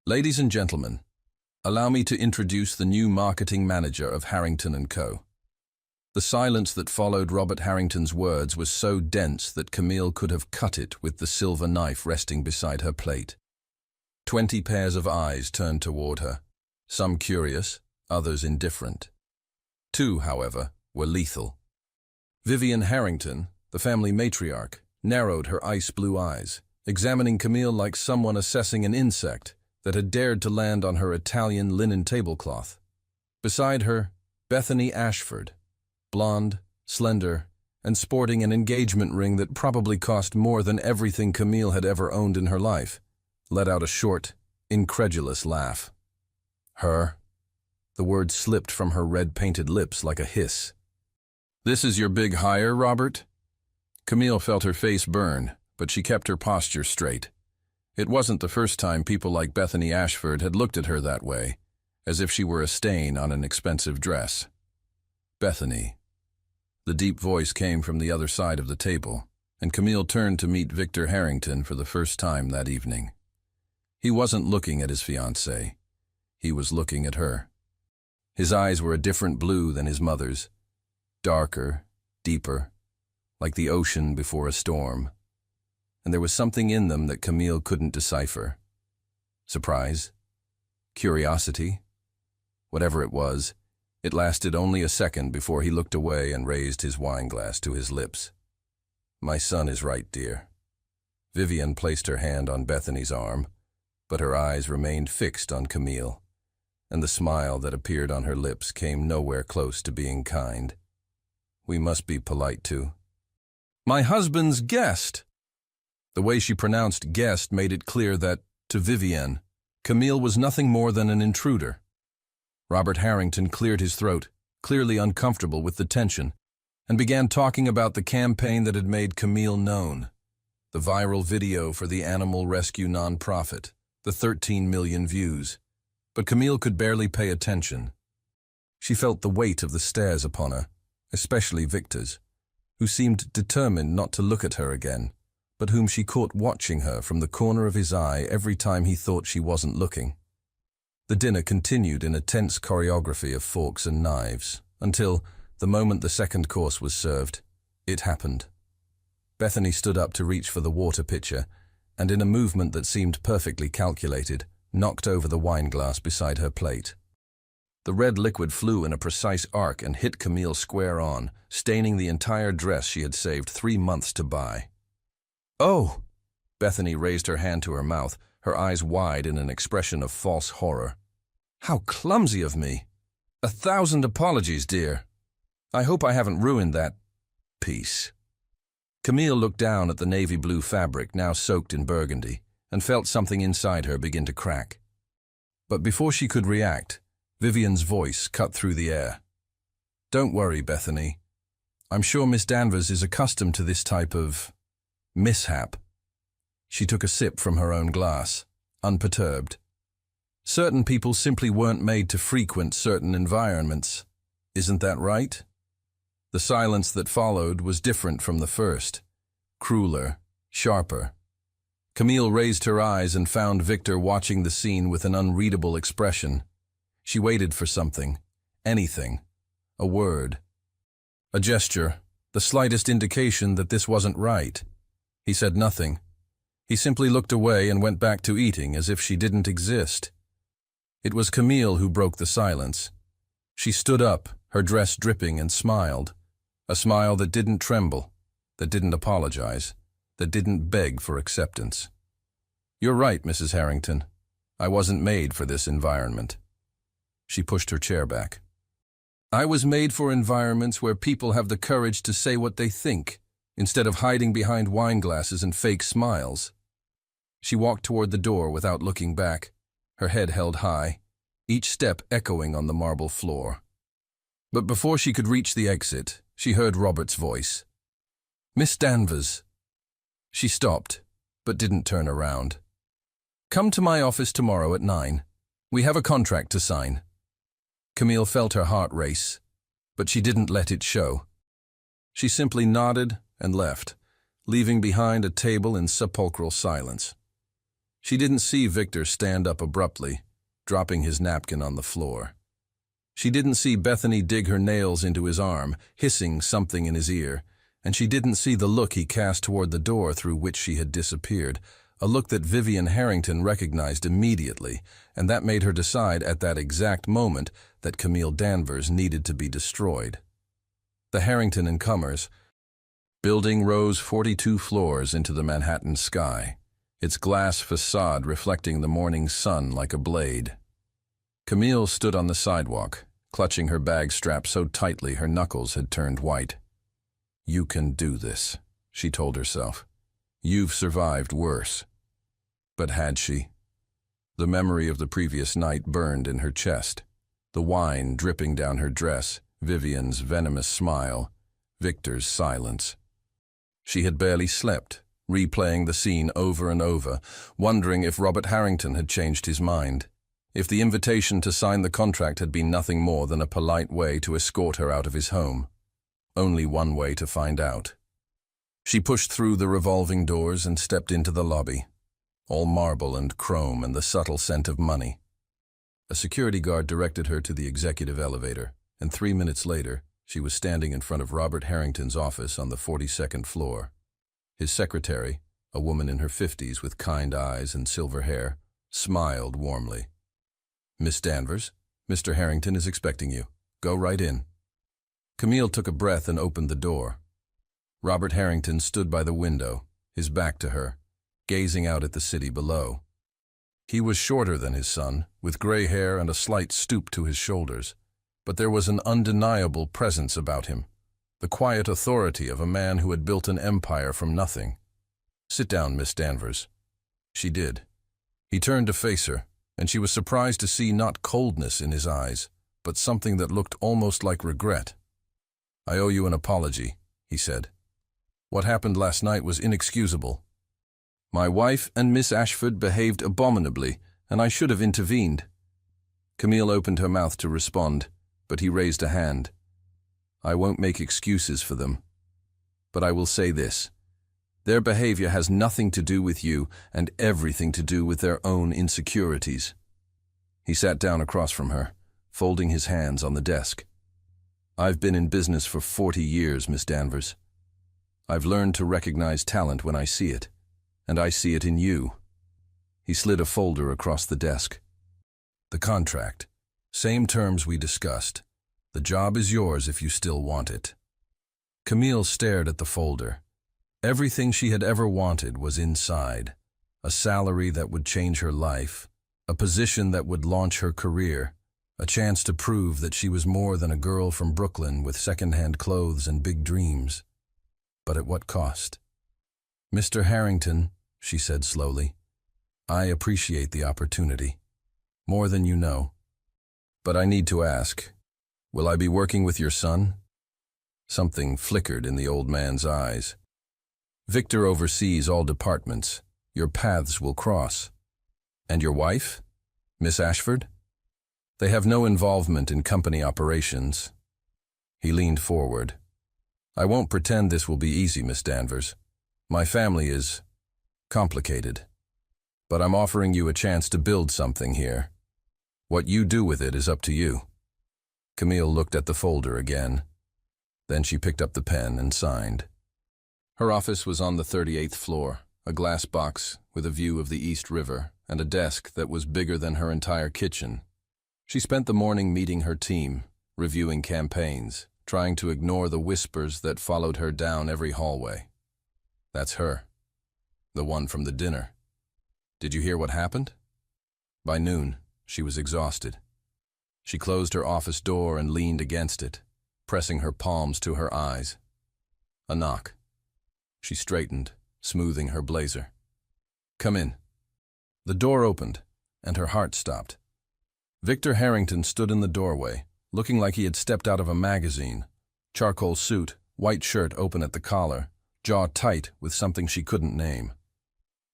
Ladies and gentlemen, allow me to introduce the new marketing manager of Harrington & Co. The silence that followed Robert Harrington's words was so dense that Camille could have cut it with the silver knife resting beside her plate. 20 pairs of eyes turned toward her, some curious, others indifferent. 2, however, were lethal. Vivian Harrington, the family matriarch, narrowed her ice-blue eyes, examining Camille like someone assessing an insect that had dared to land on her Italian linen tablecloth. Beside her, Bethany Ashford, blonde, slender, and sporting an engagement ring that probably cost more than everything Camille had ever owned in her life, let out a short, incredulous laugh. Her? The word slipped from her red-painted lips like a hiss. "This is your big hire, Robert?" Camille felt her face burn, but she kept her posture straight. It wasn't the first time people like Bethany Ashford had looked at her that way, as if she were a stain on an expensive dress. "Bethany." The deep voice came from the other side of the table, and Camille turned to meet Victor Harrington for the first time that evening. He wasn't looking at his fiancée. He was looking at her. His eyes were a different blue than his mother's, darker, deeper, like the ocean before a storm. And there was something in them that Camille couldn't decipher. Surprise? Curiosity? Whatever it was, it lasted only a second before he looked away and raised his wineglass to his lips. "My son is right, dear." Vivian placed her hand on Bethany's arm, but her eyes remained fixed on Camille, and the smile that appeared on her lips came nowhere close to being kind. "We must be polite, too." "My husband's guest." The way she pronounced guest made it clear that, to Vivienne, Camille was nothing more than an intruder. Robert Harrington cleared his throat, clearly uncomfortable with the tension, and began talking about the campaign that had made Camille known. The viral video for the animal rescue nonprofit, the 13 million views. But Camille could barely pay attention. She felt the weight of the stares upon her, especially Victor's, who seemed determined not to look at her again, but whom she caught watching her from the corner of his eye every time he thought she wasn't looking. The dinner continued in a tense choreography of forks and knives, until, the moment the second course was served, it happened. Bethany stood up to reach for the water pitcher, and in a movement that seemed perfectly calculated, knocked over the wineglass beside her plate. The red liquid flew in a precise arc and hit Camille square on, staining the entire dress she had saved 3 months to buy. "Oh!" Bethany raised her hand to her mouth, her eyes wide in an expression of false horror. "How clumsy of me! 1,000 apologies, dear. I hope I haven't ruined that piece." Camille looked down at the navy blue fabric now soaked in burgundy, and felt something inside her begin to crack. But before she could react, Vivian's voice cut through the air. "Don't worry, Bethany. I'm sure Miss Danvers is accustomed to this type of mishap." She took a sip from her own glass, unperturbed. "Certain people simply weren't made to frequent certain environments. Isn't that right?" The silence that followed was different from the first, crueler, sharper. Camille raised her eyes and found Victor watching the scene with an unreadable expression. She waited for something, anything, a word, a gesture, the slightest indication that this wasn't right. He said nothing. He simply looked away and went back to eating as if she didn't exist. It was Camille who broke the silence. She stood up, her dress dripping, and smiled. A smile that didn't tremble, that didn't apologize, that didn't beg for acceptance. "You're right, Mrs. Harrington. I wasn't made for this environment." She pushed her chair back. "I was made for environments where people have the courage to say what they think, instead of hiding behind wineglasses and fake smiles." She walked toward the door without looking back, her head held high, each step echoing on the marble floor. But before she could reach the exit, she heard Robert's voice. "Miss Danvers." She stopped, but didn't turn around. "Come to my office tomorrow at 9. We have a contract to sign." Camille felt her heart race, but she didn't let it show. She simply nodded and left, leaving behind a table in sepulchral silence. She didn't see Victor stand up abruptly, dropping his napkin on the floor. She didn't see Bethany dig her nails into his arm, hissing something in his ear, and she didn't see the look he cast toward the door through which she had disappeared, a look that Vivian Harrington recognized immediately, and that made her decide at that exact moment that Camille Danvers needed to be destroyed. The Harrington and Commerce building rose 42 floors into the Manhattan sky, its glass facade reflecting the morning sun like a blade. Camille stood on the sidewalk, clutching her bag strap so tightly her knuckles had turned white. "You can do this," she told herself. "You've survived worse." But had she? The memory of the previous night burned in her chest. The wine dripping down her dress, Vivian's venomous smile, Victor's silence. She had barely slept, replaying the scene over and over, wondering if Robert Harrington had changed his mind, if the invitation to sign the contract had been nothing more than a polite way to escort her out of his home. Only one way to find out. She pushed through the revolving doors and stepped into the lobby, all marble and chrome and the subtle scent of money. A security guard directed her to the executive elevator, and 3 minutes later, she was standing in front of Robert Harrington's office on the 42nd floor. His secretary, a woman in her 50s with kind eyes and silver hair, smiled warmly. "Miss Danvers, Mr. Harrington is expecting you. Go right in." Camille took a breath and opened the door. Robert Harrington stood by the window, his back to her, gazing out at the city below. He was shorter than his son, with gray hair and a slight stoop to his shoulders, but there was an undeniable presence about him, the quiet authority of a man who had built an empire from nothing. "Sit down, Miss Danvers." She did. He turned to face her, and she was surprised to see not coldness in his eyes, but something that looked almost like regret. "I owe you an apology," he said. "What happened last night was inexcusable. My wife and Miss Ashford behaved abominably, and I should have intervened." Camille opened her mouth to respond, but he raised a hand. "I won't make excuses for them. But I will say this. Their behavior has nothing to do with you and everything to do with their own insecurities." He sat down across from her, folding his hands on the desk. "I've been in business for 40 years, Miss Danvers. I've learned to recognize talent when I see it, and I see it in you." He slid a folder across the desk. "The contract. Same terms we discussed. The job is yours if you still want it." Camille stared at the folder. Everything she had ever wanted was inside. A salary that would change her life, a position that would launch her career, a chance to prove that she was more than a girl from Brooklyn with second-hand clothes and big dreams. But at what cost? "Mr. Harrington," she said slowly, "I appreciate the opportunity. More than you know. But I need to ask, will I be working with your son?" Something flickered in the old man's eyes. "Victor oversees all departments. Your paths will cross. And your wife? Miss Ashford? They have no involvement in company operations." He leaned forward. "I won't pretend this will be easy, Miss Danvers. My family is complicated. But I'm offering you a chance to build something here. What you do with it is up to you." Camille looked at the folder again. Then she picked up the pen and signed. Her office was on the 38th floor, a glass box with a view of the East River and a desk that was bigger than her entire kitchen. She spent the morning meeting her team, reviewing campaigns, trying to ignore the whispers that followed her down every hallway. "That's her. The one from the dinner. Did you hear what happened?" By noon, she was exhausted. She closed her office door and leaned against it, pressing her palms to her eyes. A knock. She straightened, smoothing her blazer. "Come in." The door opened, and her heart stopped. Victor Harrington stood in the doorway, looking like he had stepped out of a magazine. Charcoal suit, white shirt open at the collar, jaw tight with something she couldn't name.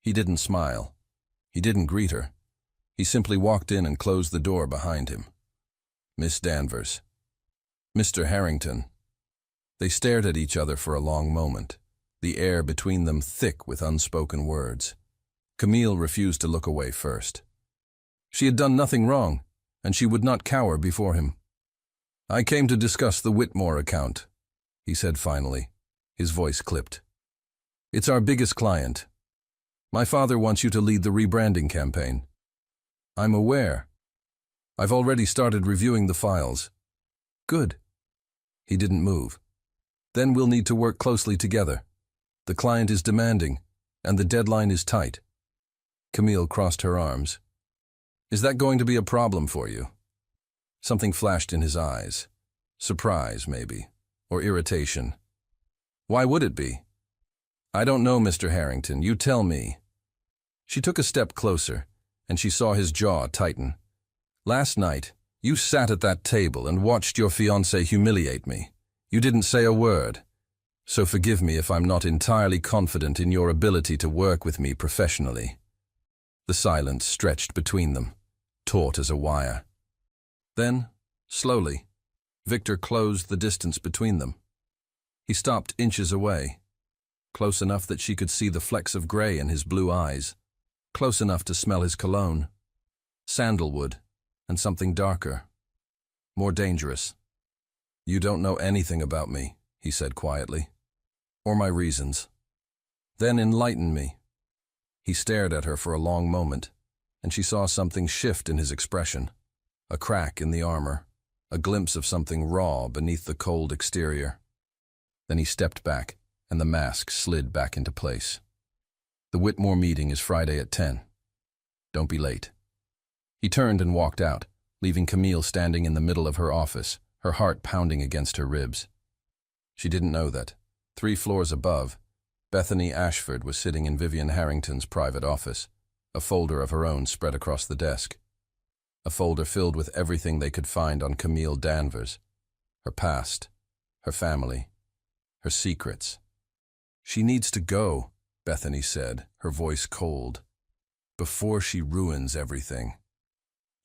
He didn't smile. He didn't greet her. He simply walked in and closed the door behind him. "Miss Danvers." "Mr. Harrington." They stared at each other for a long moment, the air between them thick with unspoken words. Camille refused to look away first. She had done nothing wrong, and she would not cower before him. "I came to discuss the Whitmore account," he said finally, his voice clipped. "It's our biggest client. My father wants you to lead the rebranding campaign." "I'm aware. I've already started reviewing the files." "Good." He didn't move. "Then we'll need to work closely together. The client is demanding, and the deadline is tight." Camille crossed her arms. "Is that going to be a problem for you?" Something flashed in his eyes. Surprise, maybe, or irritation. "Why would it be?" "I don't know, Mr. Harrington. You tell me." She took a step closer, and she saw his jaw tighten. "Last night, you sat at that table and watched your fiancé humiliate me. You didn't say a word. So forgive me if I'm not entirely confident in your ability to work with me professionally." The silence stretched between them, taut as a wire. Then, slowly, Victor closed the distance between them. He stopped inches away, close enough that she could see the flecks of gray in his blue eyes, close enough to smell his cologne. Sandalwood, and something darker, more dangerous. "You don't know anything about me," he said quietly, "or my reasons. Then enlighten me." He stared at her for a long moment, and she saw something shift in his expression. A crack in the armor, a glimpse of something raw beneath the cold exterior. Then he stepped back, and the mask slid back into place. "The Whitmore meeting is Friday at 10. Don't be late." He turned and walked out, leaving Camille standing in the middle of her office, her heart pounding against her ribs. She didn't know that, 3 floors above, Bethany Ashford was sitting in Vivian Harrington's private office, a folder of her own spread across the desk. A folder filled with everything they could find on Camille Danvers, her past, her family, her secrets. "She needs to go," Bethany said, her voice cold, "before she ruins everything."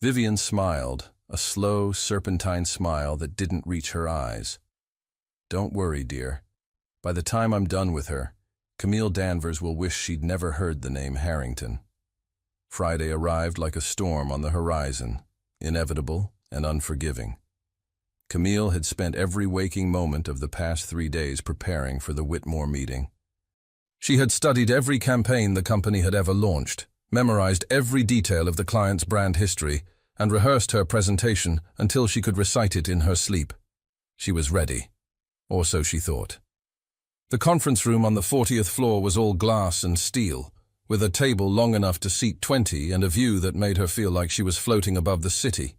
Vivian smiled, a slow, serpentine smile that didn't reach her eyes. "Don't worry, dear. By the time I'm done with her, Camille Danvers will wish she'd never heard the name Harrington." Friday arrived like a storm on the horizon, inevitable and unforgiving. Camille had spent every waking moment of the past 3 days preparing for the Whitmore meeting. She had studied every campaign the company had ever launched, memorized every detail of the client's brand history, and rehearsed her presentation until she could recite it in her sleep. She was ready, or so she thought. The conference room on the 40th floor was all glass and steel, with a table long enough to seat 20 and a view that made her feel like she was floating above the city.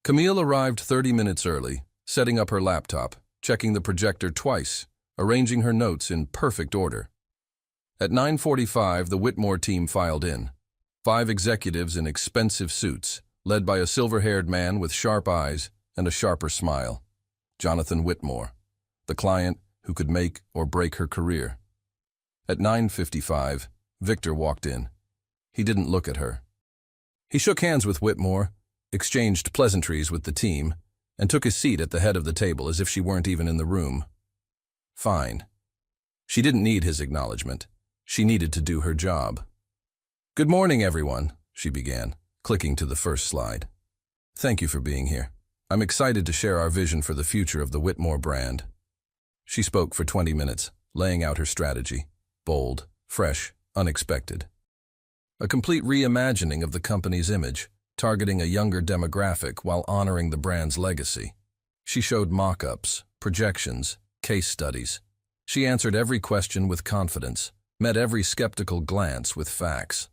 Camille arrived 30 minutes early, setting up her laptop, checking the projector twice, arranging her notes in perfect order. At 9:45, the Whitmore team filed in. 5 executives in expensive suits, led by a silver-haired man with sharp eyes and a sharper smile. Jonathan Whitmore, the client who could make or break her career. At 9:55, Victor walked in. He didn't look at her. He shook hands with Whitmore, exchanged pleasantries with the team, and took his seat at the head of the table as if she weren't even in the room. Fine. She didn't need his acknowledgement. She needed to do her job. "Good morning, everyone," she began, clicking to the first slide. "Thank you for being here. I'm excited to share our vision for the future of the Whitmore brand." She spoke for 20 minutes, laying out her strategy, bold, fresh, unexpected. A complete reimagining of the company's image, targeting a younger demographic while honoring the brand's legacy. She showed mock-ups, projections, case studies. She answered every question with confidence, met every skeptical glance with facts.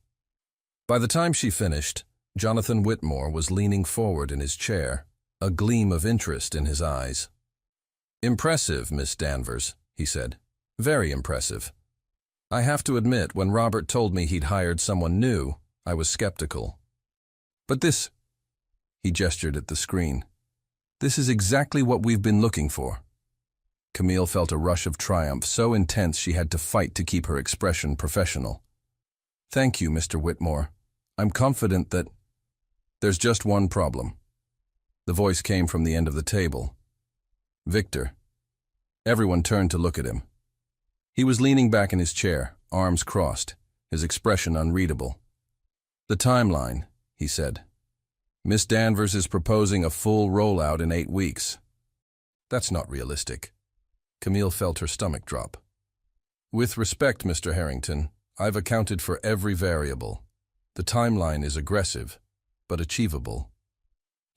By the time she finished, Jonathan Whitmore was leaning forward in his chair, a gleam of interest in his eyes. "Impressive, Miss Danvers," he said. "Very impressive. I have to admit, when Robert told me he'd hired someone new, I was skeptical. But this," he gestured at the screen, "this is exactly what we've been looking for." Camille felt a rush of triumph so intense she had to fight to keep her expression professional. "Thank you, Mr. Whitmore. I'm confident that—" "There's just one problem." The voice came from the end of the table. "Victor." Everyone turned to look at him. He was leaning back in his chair, arms crossed, his expression unreadable. "The timeline," he said. "Miss Danvers is proposing a full rollout in 8 weeks. That's not realistic." Camille felt her stomach drop. "With respect, Mr. Harrington, I've accounted for every variable. The timeline is aggressive, but achievable.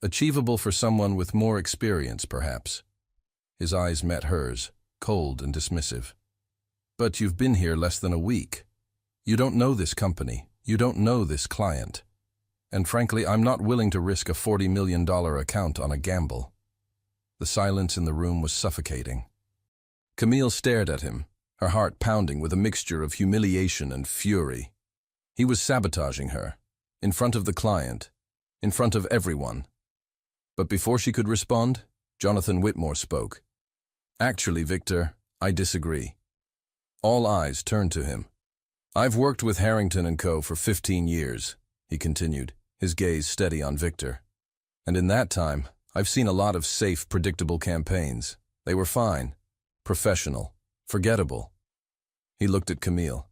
Achievable for someone with more experience, perhaps." His eyes met hers, cold and dismissive. "But you've been here less than a week. You don't know this company. You don't know this client. And frankly, I'm not willing to risk a $40 million account on a gamble." The silence in the room was suffocating. Camille stared at him, her heart pounding with a mixture of humiliation and fury. He was sabotaging her, in front of the client, in front of everyone. But before she could respond, Jonathan Whitmore spoke. "Actually, Victor, I disagree." All eyes turned to him. "I've worked with Harrington and Co. for 15 years, he continued, his gaze steady on Victor. "And in that time, I've seen a lot of safe, predictable campaigns. They were fine, professional, forgettable." He looked at Camille.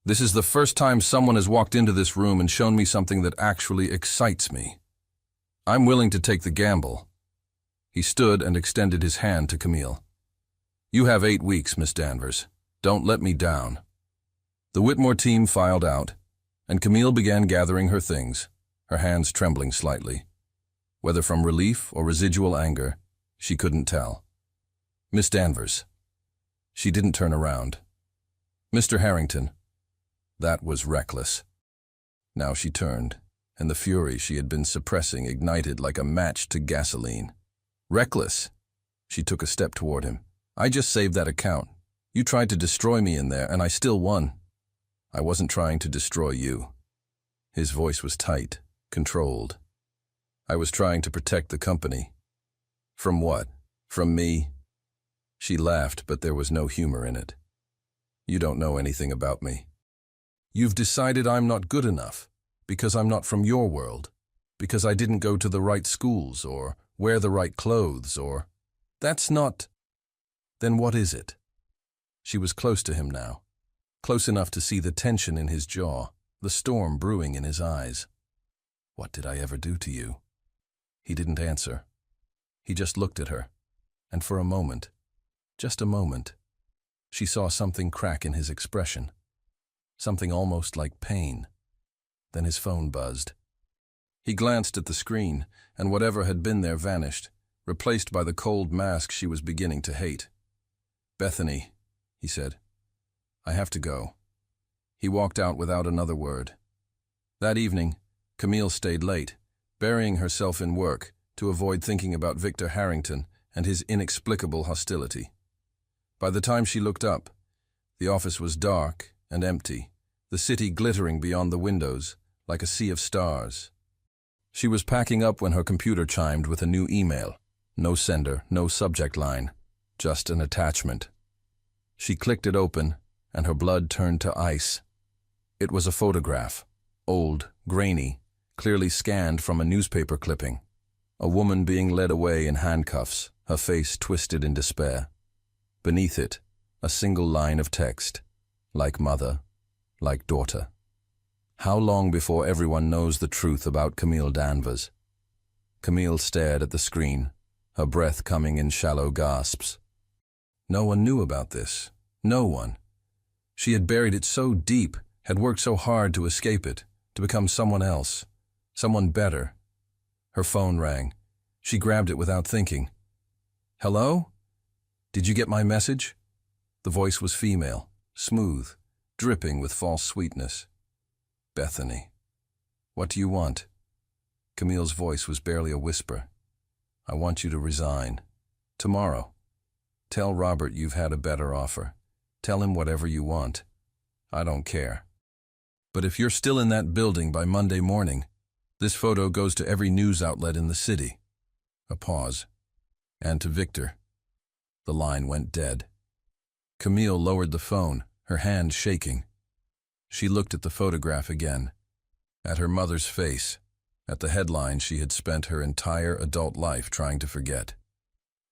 "This is the first time someone has walked into this room and shown me something that actually excites me. I'm willing to take the gamble." He stood and extended his hand to Camille. "You have 8 weeks, Miss Danvers. Don't let me down." The Whitmore team filed out, and Camille began gathering her things, her hands trembling slightly. Whether from relief or residual anger, she couldn't tell. "Miss Danvers." She didn't turn around. "Mr. Harrington." That was reckless. Now she turned, and the fury she had been suppressing ignited like a match to gasoline. "Reckless?" She took a step toward him. "I just saved that account. You tried to destroy me in there, and I still won." "I wasn't trying to destroy you." His voice was tight, controlled. "I was trying to protect the company." "From what? From me?" She laughed, but there was no humor in it. "You don't know anything about me. You've decided I'm not good enough, because I'm not from your world, because I didn't go to the right schools, or wear the right clothes, or... That's not... Then what is it?" She was close to him now, close enough to see the tension in his jaw, the storm brewing in his eyes. "What did I ever do to you?" He didn't answer. He just looked at her, and for a moment, just a moment, she saw something crack in his expression, something almost like pain. Then his phone buzzed. He glanced at the screen, and whatever had been there vanished, replaced by the cold mask she was beginning to hate. "Bethany," he said, "I have to go." He walked out without another word. That evening, Camille stayed late, burying herself in work to avoid thinking about Victor Harrington and his inexplicable hostility. By the time she looked up, the office was dark and empty, the city glittering beyond the windows like a sea of stars. She was packing up when her computer chimed with a new email. No sender, no subject line, just an attachment. She clicked it open, and her blood turned to ice. It was a photograph, old, grainy, clearly scanned from a newspaper clipping. A woman being led away in handcuffs, her face twisted in despair. Beneath it, a single line of text, like mother, like daughter. How long before everyone knows the truth about Camille Danvers? Camille stared at the screen, her breath coming in shallow gasps. No one knew about this. No one. She had buried it so deep, had worked so hard to escape it, to become someone else, someone better. Her phone rang. She grabbed it without thinking. "Hello? Did you get my message?" The voice was female, smooth, dripping with false sweetness. "Bethany, what do you want?" Camille's voice was barely a whisper. "I want you to resign. Tomorrow. Tell Robert you've had a better offer. Tell him whatever you want. I don't care. But if you're still in that building by Monday morning, this photo goes to every news outlet in the city." A pause. "And to Victor." The line went dead. Camille lowered the phone, her hand shaking. She looked at the photograph again, at her mother's face, at the headline she had spent her entire adult life trying to forget.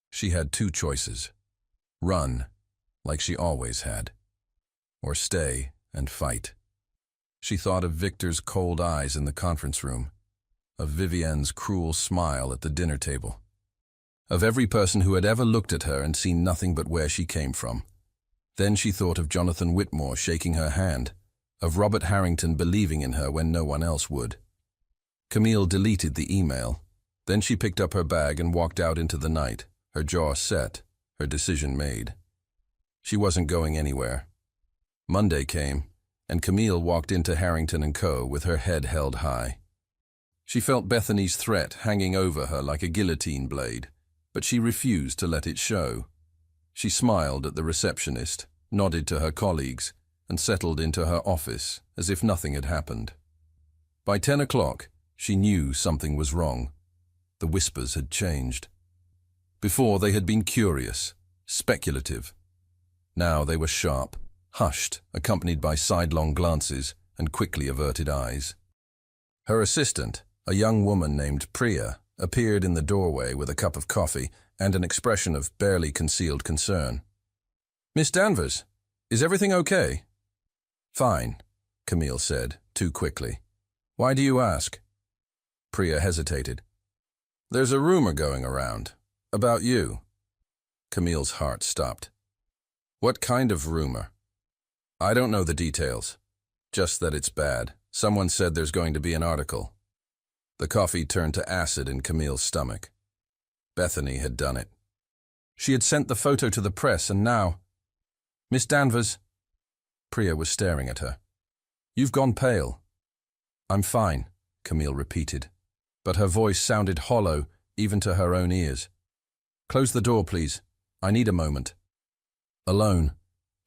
She had two choices: run, like she always had, or stay and fight. She thought of Victor's cold eyes in the conference room, of Vivienne's cruel smile at the dinner table, of every person who had ever looked at her and seen nothing but where she came from. Then she thought of Jonathan Whitmore shaking her hand, of Robert Harrington believing in her when no one else would. Camille deleted the email. Then she picked up her bag and walked out into the night, her jaw set, her decision made. She wasn't going anywhere. Monday came, and Camille walked into Harrington & Co. with her head held high. She felt Bethany's threat hanging over her like a guillotine blade, but she refused to let it show. She smiled at the receptionist, nodded to her colleagues, and settled into her office as if nothing had happened. By 10 o'clock, she knew something was wrong. The whispers had changed. Before they had been curious, speculative. Now they were sharp, hushed, accompanied by sidelong glances and quickly averted eyes. Her assistant, a young woman named Priya, appeared in the doorway with a cup of coffee and an expression of barely concealed concern. "Miss Danvers, is everything okay?" "Fine," Camille said, too quickly. "Why do you ask?" Priya hesitated. "There's a rumor going around. About you." Camille's heart stopped. "What kind of rumor?" "I don't know the details. Just that it's bad. Someone said there's going to be an article." The coffee turned to acid in Camille's stomach. Bethany had done it. She had sent the photo to the press, and now... "Miss Danvers..." Priya was staring at her. "You've gone pale." "I'm fine," Camille repeated, but her voice sounded hollow even to her own ears. "Close the door, please. I need a moment." Alone,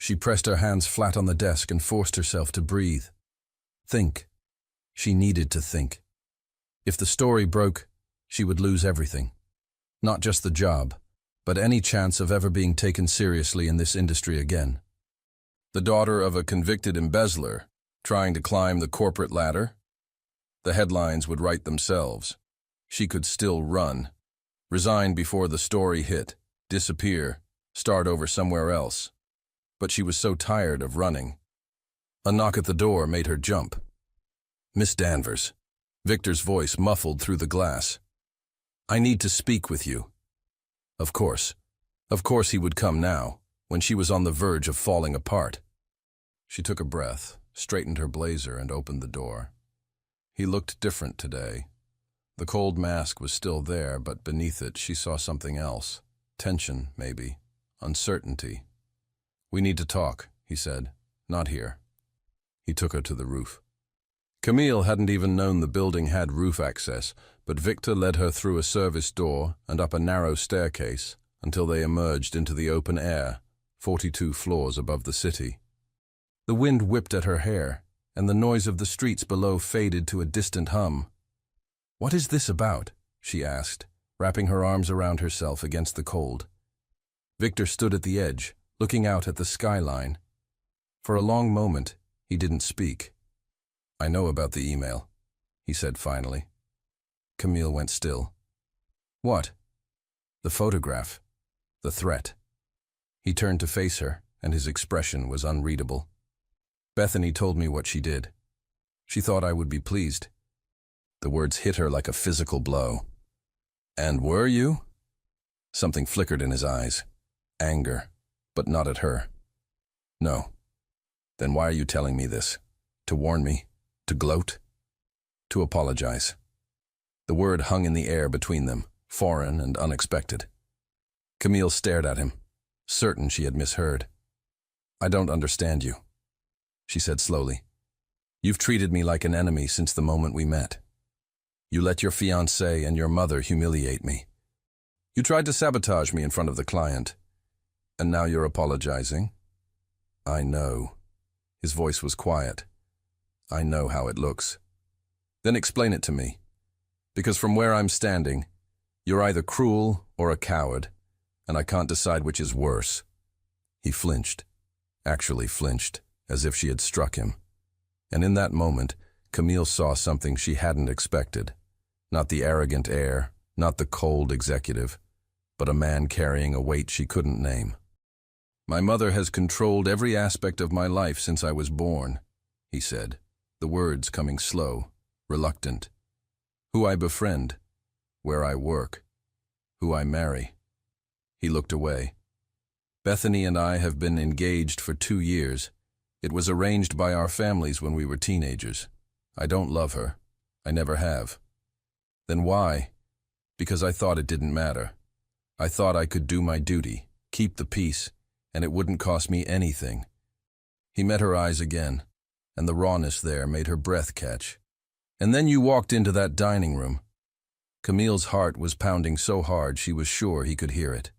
she pressed her hands flat on the desk and forced herself to breathe. Think. She needed to think. If the story broke, she would lose everything. Not just the job, but any chance of ever being taken seriously in this industry again. The daughter of a convicted embezzler, trying to climb the corporate ladder? The headlines would write themselves. She could still run. Resign before the story hit, disappear, start over somewhere else. But she was so tired of running. A knock at the door made her jump. "Miss Danvers." Victor's voice muffled through the glass. "I need to speak with you." Of course. Of course he would come now, when she was on the verge of falling apart. She took a breath, straightened her blazer, and opened the door. He looked different today. The cold mask was still there, but beneath it she saw something else. Tension, maybe. Uncertainty. "We need to talk," he said. "Not here." He took her to the roof. Camille hadn't even known the building had roof access, but Victor led her through a service door and up a narrow staircase until they emerged into the open air, 42 floors above the city. The wind whipped at her hair, and the noise of the streets below faded to a distant hum. "What is this about?" she asked, wrapping her arms around herself against the cold. Victor stood at the edge, looking out at the skyline. For a long moment, he didn't speak. "I know about the email," he said finally. Camille went still. "What?" "The photograph. The threat." He turned to face her, and his expression was unreadable. "Bethany told me what she did. She thought I would be pleased." The words hit her like a physical blow. "And were you?" Something flickered in his eyes. Anger, but not at her. "No." "Then why are you telling me this? To warn me? To gloat?" "To apologize." The word hung in the air between them, foreign and unexpected. Camille stared at him, certain she had misheard. "I don't understand you," she said slowly. "You've treated me like an enemy since the moment we met. You let your fiancé and your mother humiliate me. You tried to sabotage me in front of the client. And now you're apologizing?" "I know." His voice was quiet. "I know how it looks." "Then explain it to me. Because from where I'm standing, you're either cruel or a coward, and I can't decide which is worse." He flinched, actually flinched, as if she had struck him. And in that moment, Camille saw something she hadn't expected. Not the arrogant air, not the cold executive, but a man carrying a weight she couldn't name. "My mother has controlled every aspect of my life since I was born," he said. the words coming slow, reluctant. Who I befriend, where I work, who I marry. He looked away. Bethany and I have been engaged for 2 years. It was arranged by our families when we were teenagers. I don't love her. I never have. Then why? Because I thought it didn't matter. I thought I could do my duty, keep the peace, and it wouldn't cost me anything. He met her eyes again, and the rawness there made her breath catch. And then you walked into that dining room. Camille's heart was pounding so hard she was sure he could hear it.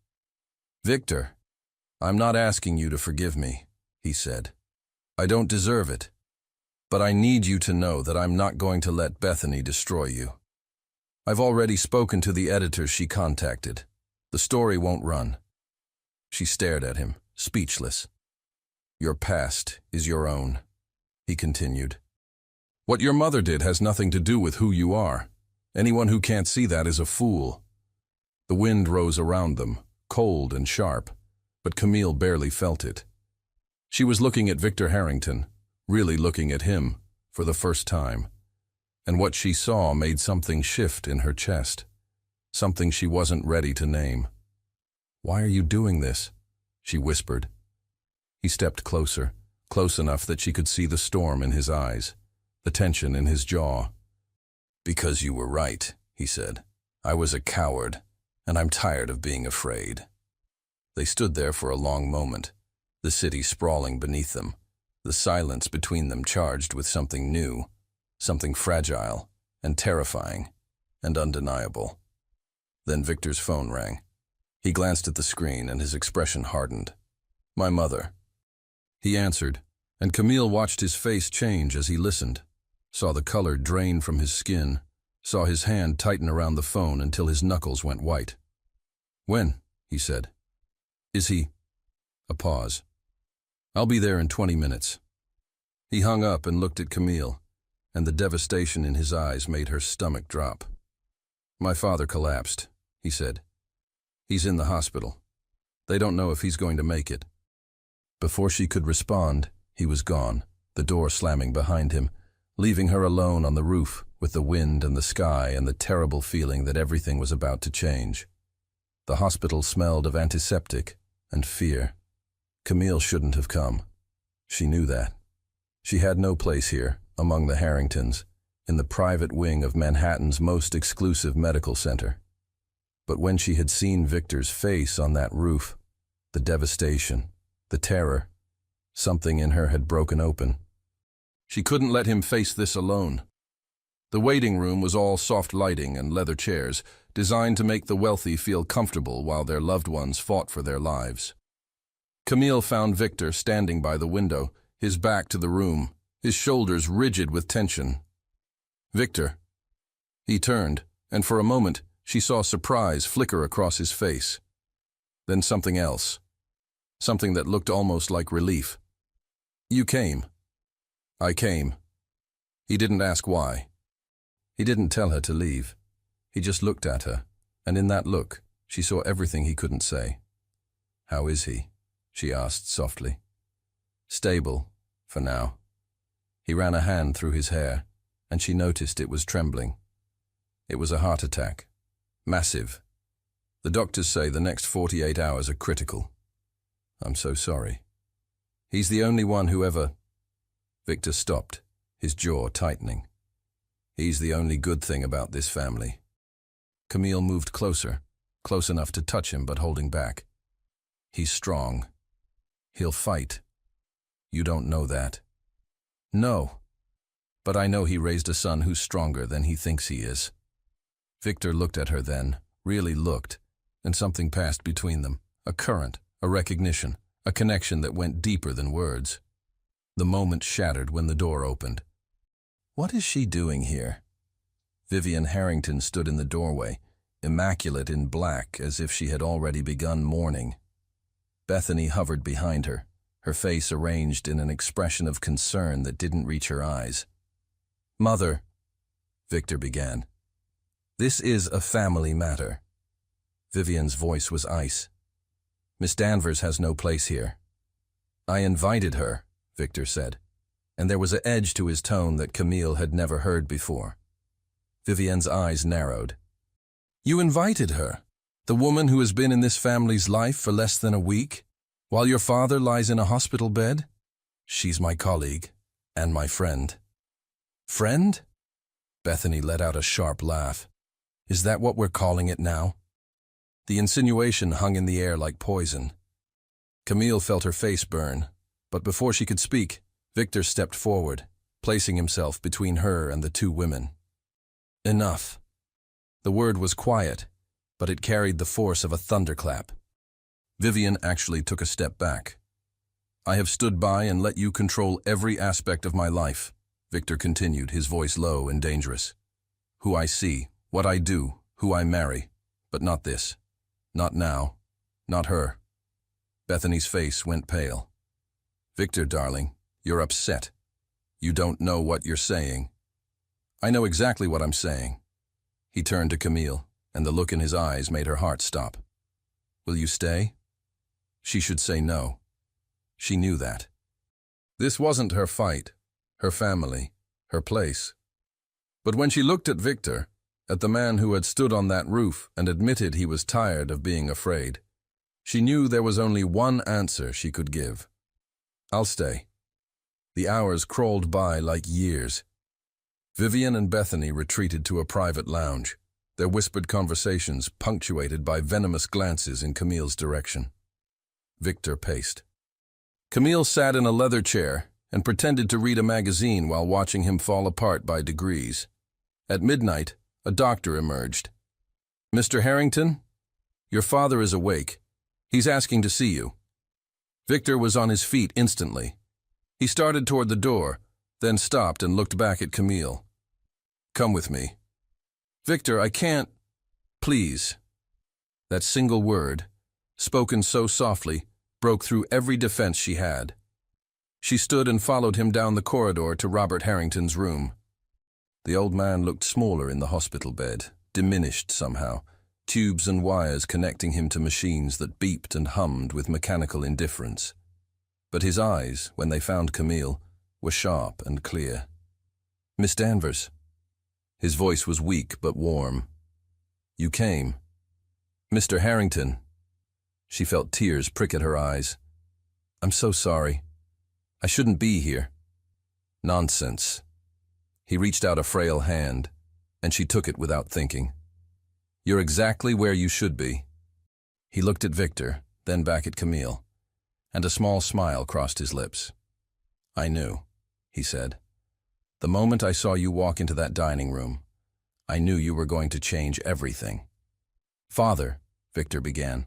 Victor, I'm not asking you to forgive me, he said. I don't deserve it. But I need you to know that I'm not going to let Bethany destroy you. I've already spoken to the editors she contacted. The story won't run. She stared at him, speechless. Your past is your own, he continued. What your mother did has nothing to do with who you are. Anyone who can't see that is a fool. The wind rose around them, cold and sharp, but Camille barely felt it. She was looking at Victor Harrington, really looking at him, for the first time. And what she saw made something shift in her chest, something she wasn't ready to name. Why are you doing this? She whispered. He stepped closer, close enough that she could see the storm in his eyes, the tension in his jaw. Because you were right, he said. I was a coward, and I'm tired of being afraid. They stood there for a long moment, the city sprawling beneath them, the silence between them charged with something new, something fragile and terrifying and undeniable. Then Victor's phone rang. He glanced at the screen and his expression hardened. My mother. He answered, and Camille watched his face change as he listened, saw the color drain from his skin, saw his hand tighten around the phone until his knuckles went white. When? He said. Is he? A pause. I'll be there in 20 minutes. He hung up and looked at Camille, and the devastation in his eyes made her stomach drop. My father collapsed, he said. He's in the hospital. They don't know if he's going to make it. Before she could respond, he was gone, the door slamming behind him, leaving her alone on the roof with the wind and the sky and the terrible feeling that everything was about to change. The hospital smelled of antiseptic and fear. Camille shouldn't have come. She knew that. She had no place here, among the Harringtons, in the private wing of Manhattan's most exclusive medical center. But when she had seen Victor's face on that roof, the devastation, the terror, something in her had broken open. She couldn't let him face this alone. The waiting room was all soft lighting and leather chairs, designed to make the wealthy feel comfortable while their loved ones fought for their lives. Camille found Victor standing by the window, his back to the room, his shoulders rigid with tension. Victor. He turned, and for a moment she saw surprise flicker across his face. Then something else. Something that looked almost like relief. You came. I came. He didn't ask why. He didn't tell her to leave. He just looked at her, and in that look, she saw everything he couldn't say. How is he? She asked softly. Stable, for now. He ran a hand through his hair, and she noticed it was trembling. It was a heart attack. Massive. The doctors say the next 48 hours are critical. I'm so sorry. He's the only one who ever... Victor stopped, his jaw tightening. He's the only good thing about this family. Camille moved closer, close enough to touch him but holding back. He's strong. He'll fight. You don't know that. No. But I know he raised a son who's stronger than he thinks he is. Victor looked at her then, really looked, and something passed between them, a current, a recognition, a connection that went deeper than words. The moment shattered when the door opened. What is she doing here? Vivian Harrington stood in the doorway, immaculate in black as if she had already begun mourning. Bethany hovered behind her, her face arranged in an expression of concern that didn't reach her eyes. Mother, Victor began. This is a family matter. Vivian's voice was ice. Miss Danvers has no place here. I invited her, Victor said. and there was an edge to his tone that Camille had never heard before. Vivienne's eyes narrowed. You invited her, the woman who has been in this family's life for less than a week, while your father lies in a hospital bed? She's my colleague, and my friend. Friend? Bethany let out a sharp laugh. Is that what we're calling it now? The insinuation hung in the air like poison. Camille felt her face burn, but before she could speak, Victor stepped forward, placing himself between her and the two women. Enough. The word was quiet, but it carried the force of a thunderclap. Vivienne actually took a step back. I have stood by and let you control every aspect of my life, Victor continued, his voice low and dangerous. Who I see, what I do, who I marry, but not this. Not now. Not her. Bethany's face went pale. Victor, darling, you're upset. You don't know what you're saying. I know exactly what I'm saying. He turned to Camille, and the look in his eyes made her heart stop. Will you stay? She should say no. She knew that. This wasn't her fight, her family, her place. But when she looked at Victor, at the man who had stood on that roof and admitted he was tired of being afraid, she knew there was only one answer she could give. I'll stay. The hours crawled by like years. Vivienne and Bethany retreated to a private lounge, their whispered conversations punctuated by venomous glances in Camille's direction. Victor paced. Camille sat in a leather chair and pretended to read a magazine while watching him fall apart by degrees. At midnight, a doctor emerged. Mr. Harrington, your father is awake. He's asking to see you. Victor was on his feet instantly. He started toward the door, then stopped and looked back at Camille. Come with me. Victor, I can't. Please. That single word, spoken so softly, broke through every defense she had. She stood and followed him down the corridor to Robert Harrington's room. The old man looked smaller in the hospital bed, diminished somehow, tubes and wires connecting him to machines that beeped and hummed with mechanical indifference. But his eyes, when they found Camille, were sharp and clear. Miss Danvers. His voice was weak but warm. You came. Mr. Harrington. She felt tears prick at her eyes. I'm so sorry. I shouldn't be here. Nonsense. He reached out a frail hand, and she took it without thinking. You're exactly where you should be. He looked at Victor, then back at Camille, and a small smile crossed his lips. I knew, he said. The moment I saw you walk into that dining room, I knew you were going to change everything. Father, Victor began,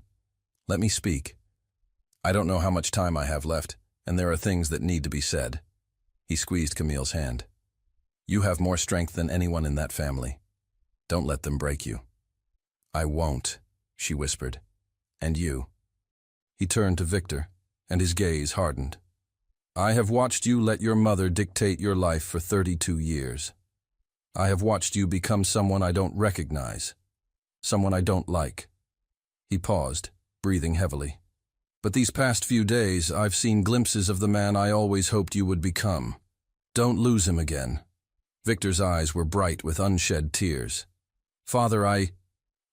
let me speak. I don't know how much time I have left, and there are things that need to be said. He squeezed Camille's hand. You have more strength than anyone in that family. Don't let them break you. I won't, she whispered. And you? He turned to Victor, and his gaze hardened. I have watched you let your mother dictate your life for 32 years. I have watched you become someone I don't recognize, someone I don't like. He paused, breathing heavily. But these past few days, I've seen glimpses of the man I always hoped you would become. Don't lose him again. Victor's eyes were bright with unshed tears. Father,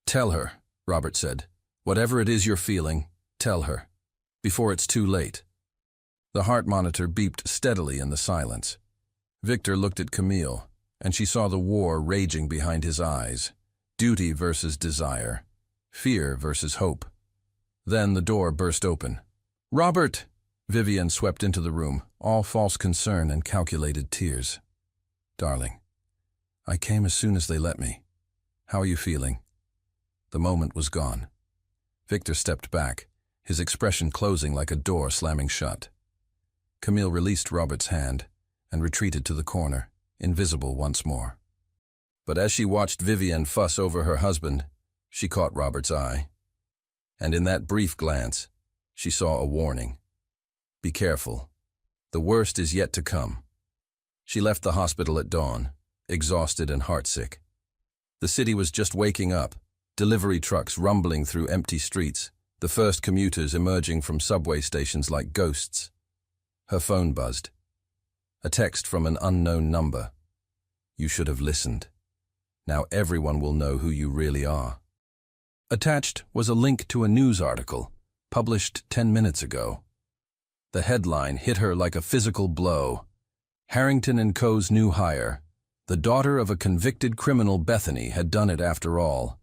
Tell her, Robert said. Whatever it is you're feeling, tell her. Before it's too late. The heart monitor beeped steadily in the silence. Victor looked at Camille, and she saw the war raging behind his eyes. Duty versus desire. Fear versus hope. Then the door burst open. Robert! Vivienne swept into the room, all false concern and calculated tears. Darling, I came as soon as they let me. How are you feeling? The moment was gone. Victor stepped back, his expression closing like a door slamming shut. Camille released Robert's hand and retreated to the corner, invisible once more. But as she watched Vivienne fuss over her husband, she caught Robert's eye. And in that brief glance, she saw a warning. Be careful. The worst is yet to come. She left the hospital at dawn, exhausted and heartsick. The city was just waking up, delivery trucks rumbling through empty streets, the first commuters emerging from subway stations like ghosts. Her phone buzzed. A text from an unknown number. You should have listened. Now everyone will know who you really are. Attached was a link to a news article, published 10 minutes ago. The headline hit her like a physical blow. Harrington & Co.'s new hire, the daughter of a convicted criminal Bethany, had done it after all.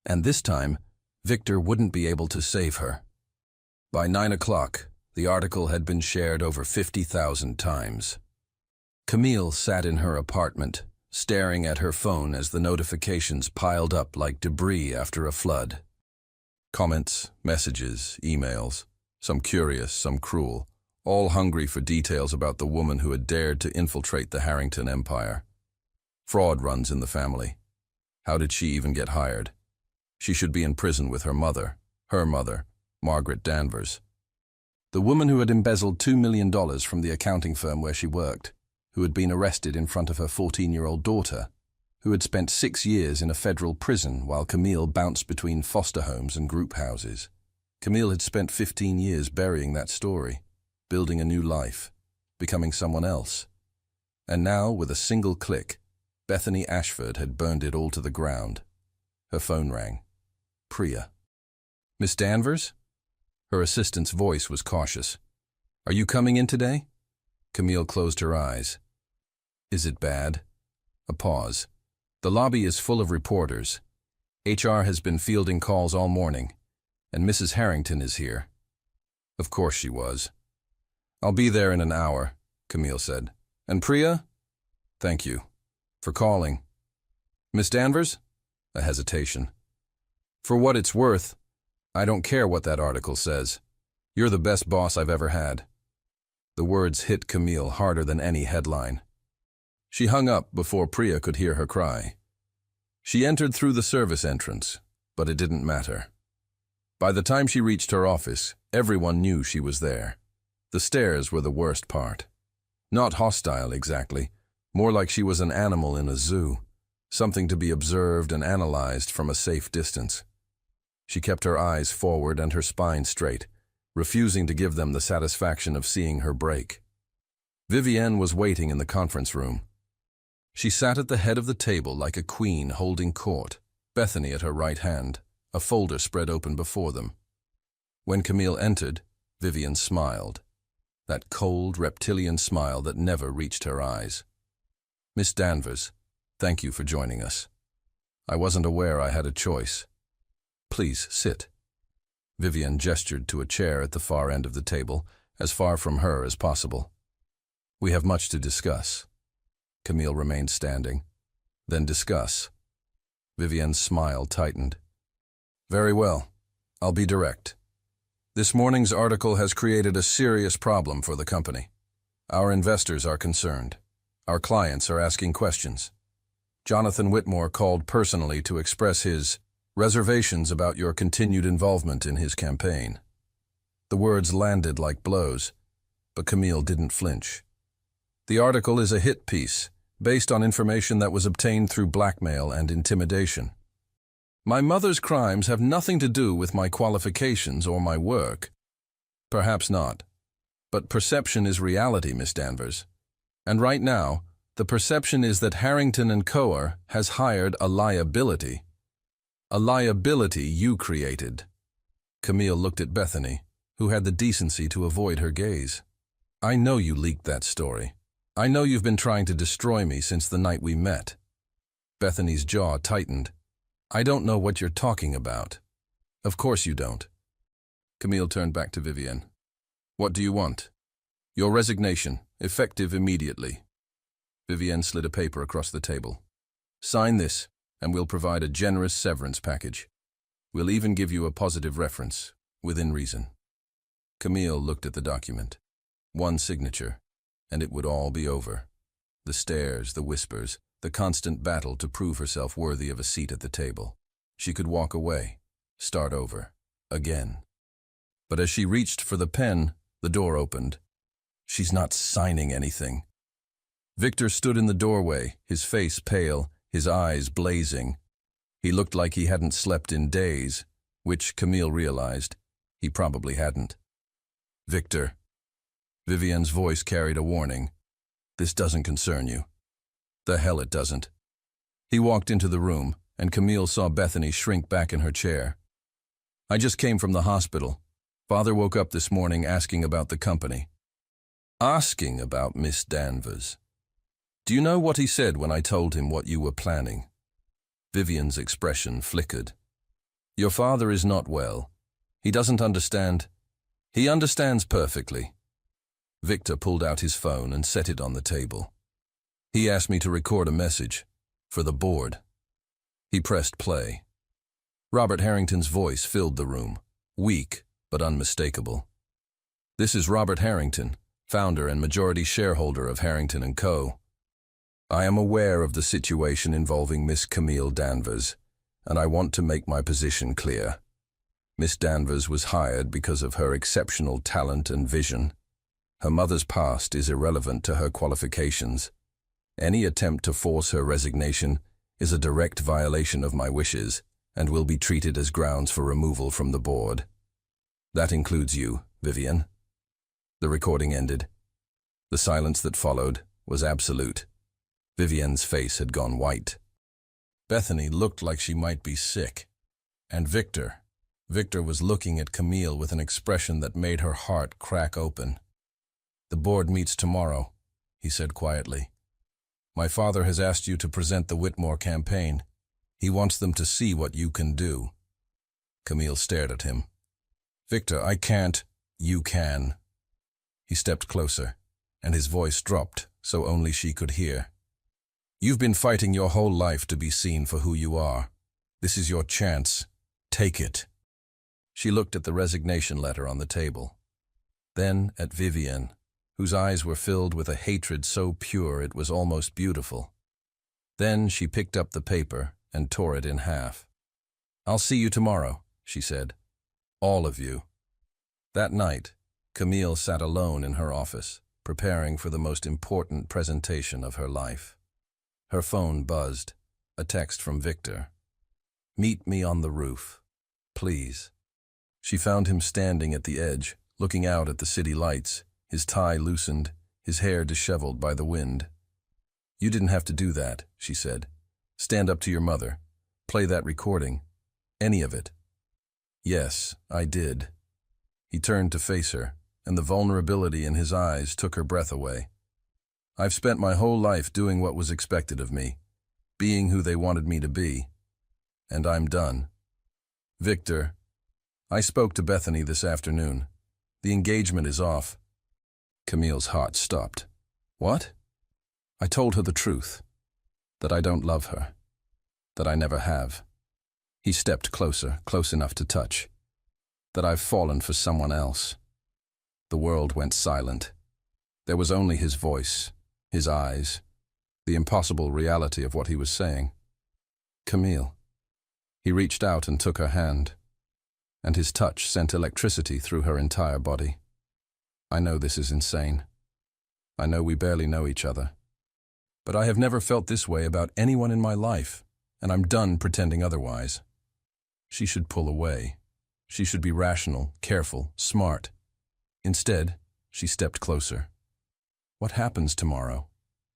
And this time, Victor wouldn't be able to save her. By 9 o'clock, the article had been shared over 50,000 times. Camille sat in her apartment, staring at her phone as the notifications piled up like debris after a flood. Comments, messages, emails, some curious, some cruel, all hungry for details about the woman who had dared to infiltrate the Harrington empire. Fraud runs in the family. How did she even get hired? She should be in prison with her mother, Margaret Danvers. The woman who had embezzled $2 million from the accounting firm where she worked, who had been arrested in front of her 14-year-old daughter, who had spent 6 years in a federal prison while Camille bounced between foster homes and group houses. Camille had spent 15 years burying that story, building a new life, becoming someone else. And now, with a single click, Bethany Ashford had burned it all to the ground. Her phone rang. Priya. Miss Danvers? Her assistant's voice was cautious. Are you coming in today? Camille closed her eyes. Is it bad? A pause. The lobby is full of reporters. HR has been fielding calls all morning, and Mrs. Harrington is here. Of course she was. I'll be there in an hour, Camille said. And Priya? Thank you. For calling. Miss Danvers? A hesitation. For what it's worth, I don't care what that article says. You're the best boss I've ever had. The words hit Camille harder than any headline. She hung up before Priya could hear her cry. She entered through the service entrance, but it didn't matter. By the time she reached her office, everyone knew she was there. The stairs were the worst part. Not hostile exactly, more like she was an animal in a zoo, something to be observed and analyzed from a safe distance. She kept her eyes forward and her spine straight, refusing to give them the satisfaction of seeing her break. Vivienne was waiting in the conference room. She sat at the head of the table like a queen holding court, Bethany at her right hand, a folder spread open before them. When Camille entered, Vivienne smiled, that cold, reptilian smile that never reached her eyes. Miss Danvers, thank you for joining us. I wasn't aware I had a choice. Please sit. Vivienne gestured to a chair at the far end of the table, as far from her as possible. We have much to discuss. Camille remained standing. Then discuss. Vivienne's smile tightened. Very well. I'll be direct. This morning's article has created a serious problem for the company. Our investors are concerned. Our clients are asking questions. Jonathan Whitmore called personally to express his reservations about your continued involvement in his campaign. The words landed like blows, but Camille didn't flinch. The article is a hit piece, based on information that was obtained through blackmail and intimidation. My mother's crimes have nothing to do with my qualifications or my work. Perhaps not. But perception is reality, Miss Danvers. And right now, the perception is that Harrington & Co. has hired a liability. A liability you created. Camille looked at Bethany, who had the decency to avoid her gaze. I know you leaked that story. I know you've been trying to destroy me since the night we met. Bethany's jaw tightened. I don't know what you're talking about. Of course you don't. Camille turned back to Vivienne. What do you want? Your resignation, effective immediately. Vivienne slid a paper across the table. Sign this, and we'll provide a generous severance package. We'll even give you a positive reference, within reason. Camille looked at the document. One signature, and it would all be over. The stares, the whispers, the constant battle to prove herself worthy of a seat at the table. She could walk away, start over, again. But as she reached for the pen, the door opened. She's not signing anything. Victor stood in the doorway, his face pale, his eyes blazing. He looked like he hadn't slept in days, which Camille realized he probably hadn't. Victor. Vivienne's voice carried a warning. This doesn't concern you. The hell it doesn't. He walked into the room, and Camille saw Bethany shrink back in her chair. I just came from the hospital. Father woke up this morning asking about the company. Asking about Miss Danvers. Do you know what he said when I told him what you were planning? Vivian's expression flickered. Your father is not well. He doesn't understand. He understands perfectly. Victor pulled out his phone and set it on the table. He asked me to record a message for the board. He pressed play. Robert Harrington's voice filled the room, weak but unmistakable. This is Robert Harrington, founder and majority shareholder of Harrington & Co. I am aware of the situation involving Miss Camille Danvers, and I want to make my position clear. Miss Danvers was hired because of her exceptional talent and vision. Her mother's past is irrelevant to her qualifications. Any attempt to force her resignation is a direct violation of my wishes and will be treated as grounds for removal from the board. That includes you, Vivian. The recording ended. The silence that followed was absolute. Vivian's face had gone white. Bethany looked like she might be sick. And Victor was looking at Camille with an expression that made her heart crack open. The board meets tomorrow, he said quietly. My father has asked you to present the Whitmore campaign. He wants them to see what you can do. Camille stared at him. Victor, I can't. You can. He stepped closer, and his voice dropped so only she could hear. You've been fighting your whole life to be seen for who you are. This is your chance. Take it. She looked at the resignation letter on the table. Then at Vivian, whose eyes were filled with a hatred so pure it was almost beautiful. Then she picked up the paper and tore it in half. I'll see you tomorrow, she said. All of you. That night, Camille sat alone in her office, preparing for the most important presentation of her life. Her phone buzzed, a text from Victor. Meet me on the roof, please. She found him standing at the edge, looking out at the city lights, his tie loosened, his hair disheveled by the wind. You didn't have to do that, she said. Stand up to your mother. Play that recording. Any of it. Yes, I did. He turned to face her, and the vulnerability in his eyes took her breath away. I've spent my whole life doing what was expected of me, being who they wanted me to be, and I'm done. Victor, I spoke to Bethany this afternoon. The engagement is off. Camille's heart stopped. What? I told her the truth, that I don't love her, that I never have. He stepped closer, close enough to touch, that I've fallen for someone else. The world went silent. There was only his voice, his eyes, the impossible reality of what he was saying. Camille. He reached out and took her hand, and his touch sent electricity through her entire body. I know this is insane. I know we barely know each other. But I have never felt this way about anyone in my life, and I'm done pretending otherwise. She should pull away. She should be rational, careful, smart. Instead, she stepped closer. What happens tomorrow?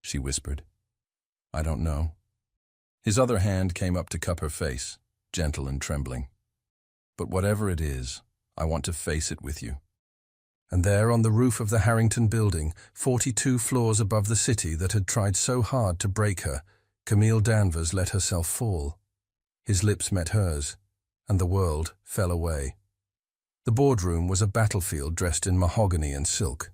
She whispered. I don't know. His other hand came up to cup her face, gentle and trembling. But whatever it is, I want to face it with you. And there on the roof of the Harrington building, 42 floors above the city that had tried so hard to break her, Camille Danvers let herself fall. His lips met hers, and the world fell away. The boardroom was a battlefield dressed in mahogany and silk.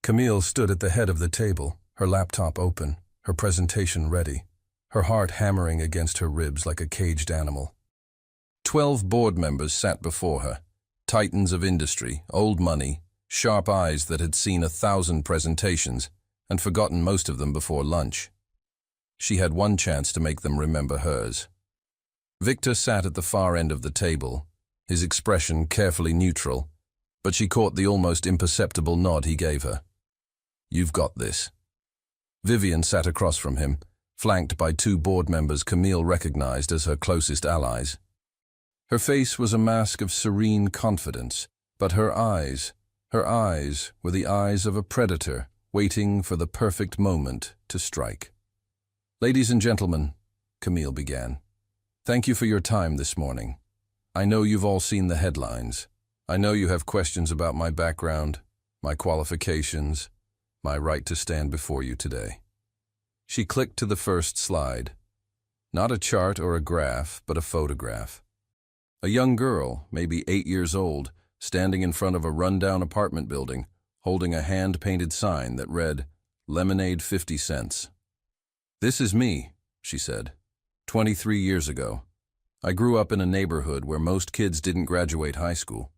Camille stood at the head of the table, her laptop open, her presentation ready, her heart hammering against her ribs like a caged animal. 12 board members sat before her, titans of industry, old money, sharp eyes that had seen 1,000 presentations and forgotten most of them before lunch. She had one chance to make them remember hers. Victor sat at the far end of the table, his expression carefully neutral, but she caught the almost imperceptible nod he gave her. You've got this. Vivian sat across from him, flanked by 2 board members Camille recognized as her closest allies. Her face was a mask of serene confidence, but her eyes were the eyes of a predator waiting for the perfect moment to strike. "Ladies and gentlemen," Camille began, "thank you for your time this morning. I know you've all seen the headlines. I know you have questions about my background, my qualifications, my right to stand before you today." She clicked to the first slide. Not a chart or a graph, but a photograph. A young girl, maybe 8 years old, standing in front of a rundown apartment building, holding a hand-painted sign that read, "Lemonade 50 cents. "This is me," she said, 23 years ago. I grew up in a neighborhood where most kids didn't graduate high school.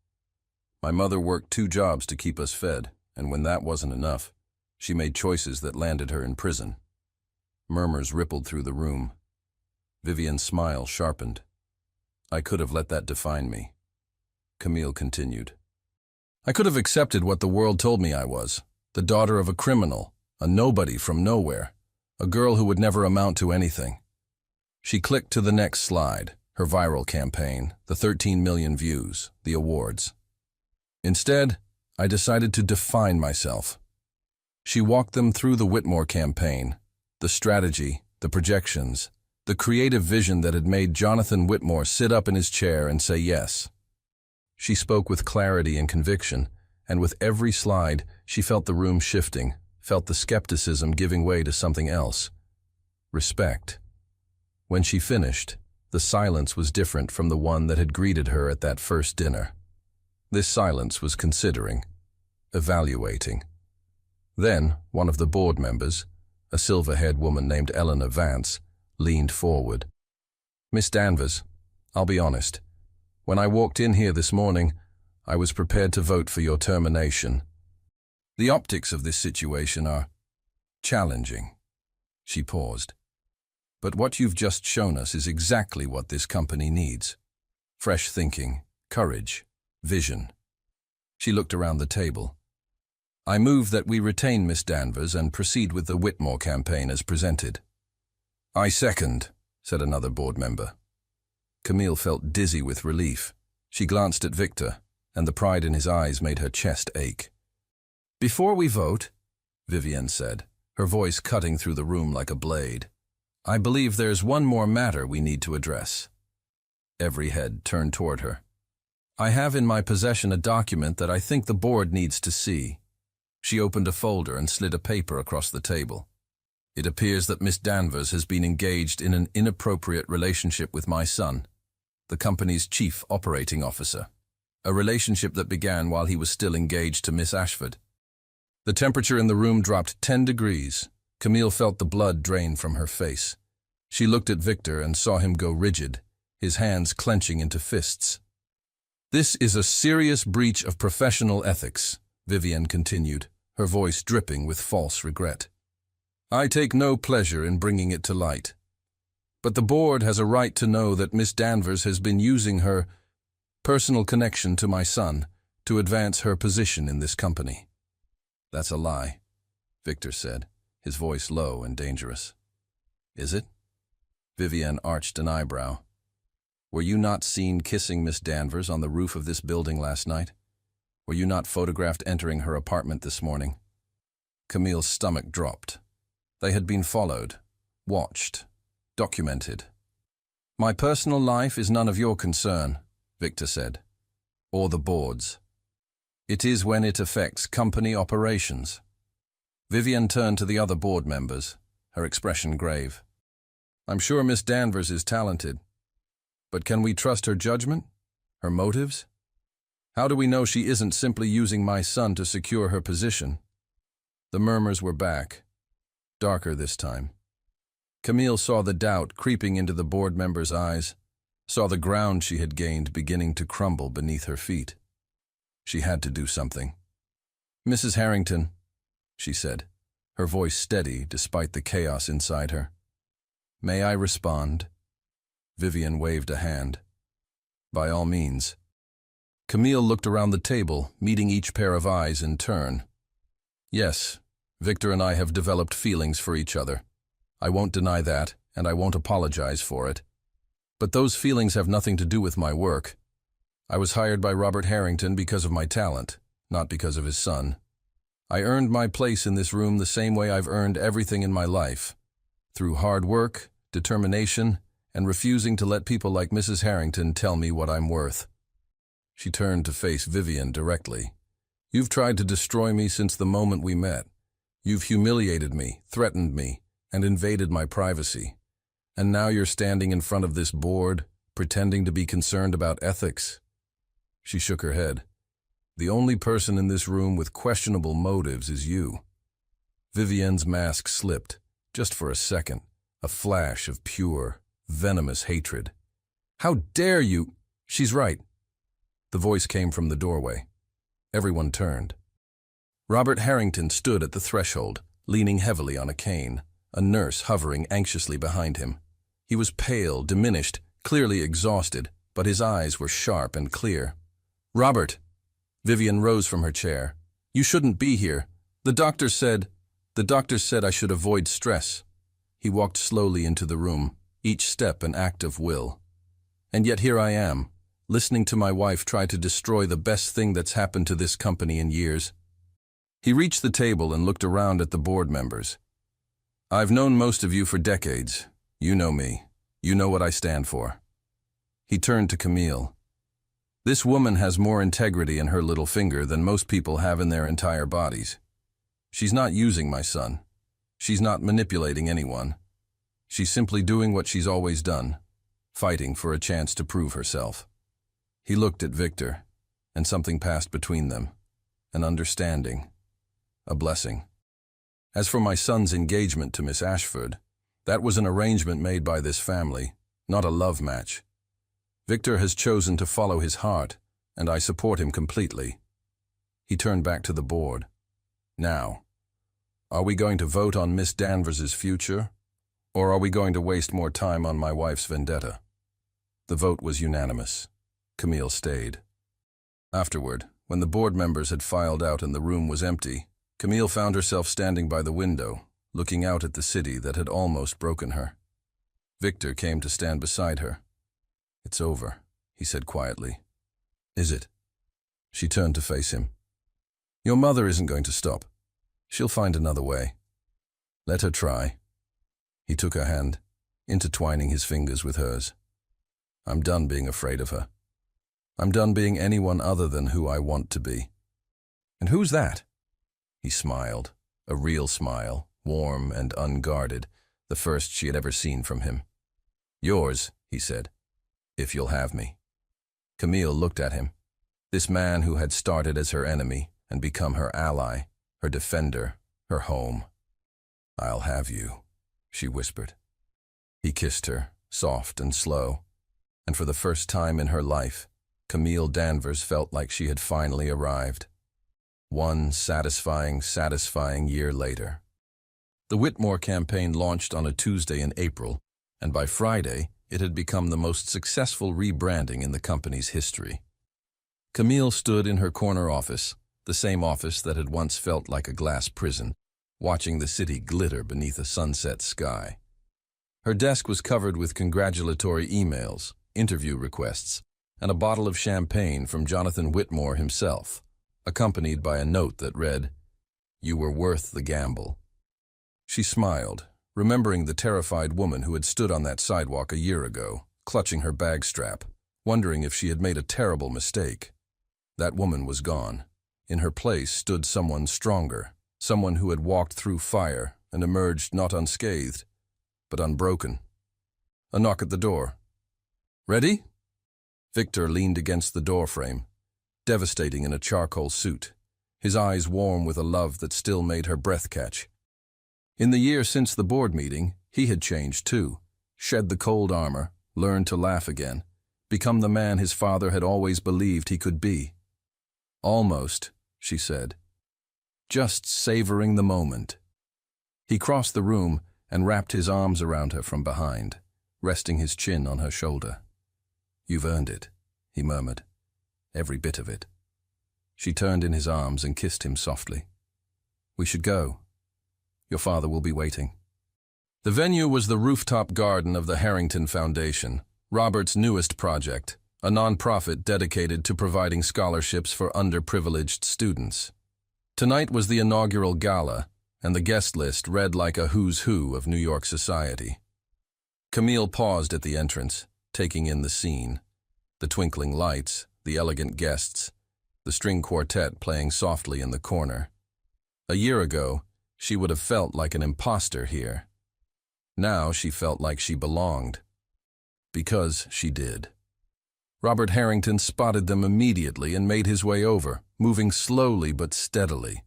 My mother worked 2 jobs to keep us fed, and when that wasn't enough, she made choices that landed her in prison. Murmurs rippled through the room. Vivian's smile sharpened. "I could have let that define me." Camille continued. "I could have accepted what the world told me I was, the daughter of a criminal, a nobody from nowhere, a girl who would never amount to anything." She clicked to the next slide, her viral campaign, the 13 million views, the awards. "Instead, I decided to define myself." She walked them through the Whitmore campaign, the strategy, the projections, the creative vision that had made Jonathan Whitmore sit up in his chair and say yes. She spoke with clarity and conviction, and with every slide, she felt the room shifting, felt the skepticism giving way to something else. Respect. When she finished, the silence was different from the one that had greeted her at that first dinner. This silence was considering, evaluating. Then, one of the board members, a silver-haired woman named Eleanor Vance, leaned forward. "Miss Danvers, I'll be honest. When I walked in here this morning, I was prepared to vote for your termination. The optics of this situation are challenging." She paused. "But what you've just shown us is exactly what this company needs. Fresh thinking, courage, vision." She looked around the table. "I move that we retain Miss Danvers and proceed with the Whitmore campaign as presented." "I second," said another board member. Camille felt dizzy with relief. She glanced at Victor, and the pride in his eyes made her chest ache. "Before we vote," Vivian said, her voice cutting through the room like a blade, "I believe there's one more matter we need to address." Every head turned toward her. "I have in my possession a document that I think the board needs to see." She opened a folder and slid a paper across the table. "It appears that Miss Danvers has been engaged in an inappropriate relationship with my son, the company's chief operating officer, a relationship that began while he was still engaged to Miss Ashford." The temperature in the room dropped 10 degrees. Camille felt the blood drain from her face. She looked at Victor and saw him go rigid, his hands clenching into fists. "This is a serious breach of professional ethics," Vivian continued, her voice dripping with false regret. "I take no pleasure in bringing it to light. But the board has a right to know that Miss Danvers has been using her personal connection to my son to advance her position in this company." "That's a lie," Victor said, his voice low and dangerous. "Is it?" Vivian arched an eyebrow. "Were you not seen kissing Miss Danvers on the roof of this building last night? Were you not photographed entering her apartment this morning?" Camille's stomach dropped. They had been followed, watched, documented. "My personal life is none of your concern," Victor said, "or the board's. It is when it affects company operations." Vivian turned to the other board members, her expression grave. "I'm sure Miss Danvers is talented, but can we trust her judgment, her motives? How do we know she isn't simply using my son to secure her position?" The murmurs were back, darker this time. Camille saw the doubt creeping into the board members' eyes, saw the ground she had gained beginning to crumble beneath her feet. She had to do something. "Mrs. Harrington," she said, her voice steady despite the chaos inside her. "May I respond?" Vivian waved a hand. "By all means." Camille looked around the table, meeting each pair of eyes in turn. "Yes, Victor and I have developed feelings for each other. I won't deny that, and I won't apologize for it. But those feelings have nothing to do with my work. I was hired by Robert Harrington because of my talent, not because of his son. I earned my place in this room the same way I've earned everything in my life, through hard work, determination, and refusing to let people like Mrs. Harrington tell me what I'm worth. She turned to face Vivian directly. You've tried to destroy me since the moment we met. You've humiliated me, threatened me, and invaded my privacy. And now you're standing in front of this board, pretending to be concerned about ethics. She shook her head. The only person in this room with questionable motives is you. Vivian's mask slipped, just for a second, a flash of pure, venomous hatred. How dare you? She's right. The voice came from the doorway. Everyone turned. Robert Harrington stood at the threshold, leaning heavily on a cane, a nurse hovering anxiously behind him. He was pale, diminished, clearly exhausted, but his eyes were sharp and clear. Robert! Vivian rose from her chair. You shouldn't be here. The doctor said I should avoid stress. He walked slowly into the room, each step an act of will. And yet here I am, listening to my wife try to destroy the best thing that's happened to this company in years. He reached the table and looked around at the board members. I've known most of you for decades. You know me. You know what I stand for. He turned to Camille. This woman has more integrity in her little finger than most people have in their entire bodies. She's not using my son. She's not manipulating anyone. She's simply doing what she's always done, fighting for a chance to prove herself. He looked at Victor, and something passed between them, an understanding, a blessing. As for my son's engagement to Miss Ashford, that was an arrangement made by this family, not a love match. Victor has chosen to follow his heart, and I support him completely. He turned back to the board. Now, are we going to vote on Miss Danvers's future, or are we going to waste more time on my wife's vendetta? The vote was unanimous. Camille stayed. Afterward, when the board members had filed out and the room was empty, Camille found herself standing by the window, looking out at the city that had almost broken her. Victor came to stand beside her. It's over, he said quietly. Is it? She turned to face him. Your mother isn't going to stop. She'll find another way. Let her try. He took her hand, intertwining his fingers with hers. I'm done being afraid of her. I'm done being anyone other than who I want to be. And who's that? He smiled, a real smile, warm and unguarded, the first she had ever seen from him. Yours, he said, if you'll have me. Camille looked at him. This man who had started as her enemy and become her ally, her defender, her home. I'll have you, she whispered. He kissed her, soft and slow, and for the first time in her life, Camille Danvers felt like she had finally arrived. One satisfying year later. The Whitmore campaign launched on a Tuesday in April, and by Friday, it had become the most successful rebranding in the company's history. Camille stood in her corner office, the same office that had once felt like a glass prison, watching the city glitter beneath a sunset sky. Her desk was covered with congratulatory emails, interview requests, and a bottle of champagne from Jonathan Whitmore himself, accompanied by a note that read, "You were worth the gamble." She smiled, remembering the terrified woman who had stood on that sidewalk a year ago, clutching her bag strap, wondering if she had made a terrible mistake. That woman was gone. In her place stood someone stronger, someone who had walked through fire and emerged not unscathed, but unbroken. A knock at the door. Ready? Victor leaned against the doorframe, devastating in a charcoal suit, his eyes warm with a love that still made her breath catch. In the year since the board meeting, he had changed too, shed the cold armor, learned to laugh again, become the man his father had always believed he could be. Almost, she said, just savoring the moment. He crossed the room and wrapped his arms around her from behind, resting his chin on her shoulder. You've earned it, he murmured, every bit of it. She turned in his arms and kissed him softly. We should go. Your father will be waiting. The venue was the rooftop garden of the Harrington Foundation, Robert's newest project, a nonprofit dedicated to providing scholarships for underprivileged students. Tonight was the inaugural gala, and the guest list read like a who's who of New York society. Camille paused at the entrance, taking in the scene. The twinkling lights, the elegant guests, the string quartet playing softly in the corner. A year ago, she would have felt like an imposter here. Now she felt like she belonged. Because she did. Robert Harrington spotted them immediately and made his way over, moving slowly but steadily.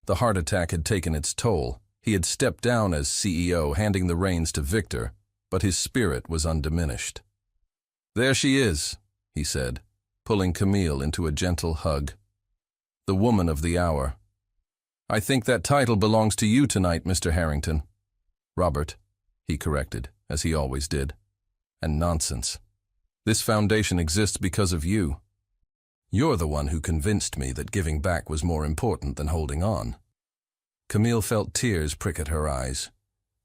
The heart attack had taken its toll. He had stepped down as CEO, handing the reins to Victor, but his spirit was undiminished. "There she is," he said, pulling Camille into a gentle hug. "The woman of the hour." "I think that title belongs to you tonight, Mr. Harrington." "Robert," he corrected, as he always did. "And nonsense. This foundation exists because of you. You're the one who convinced me that giving back was more important than holding on." Camille felt tears prick at her eyes.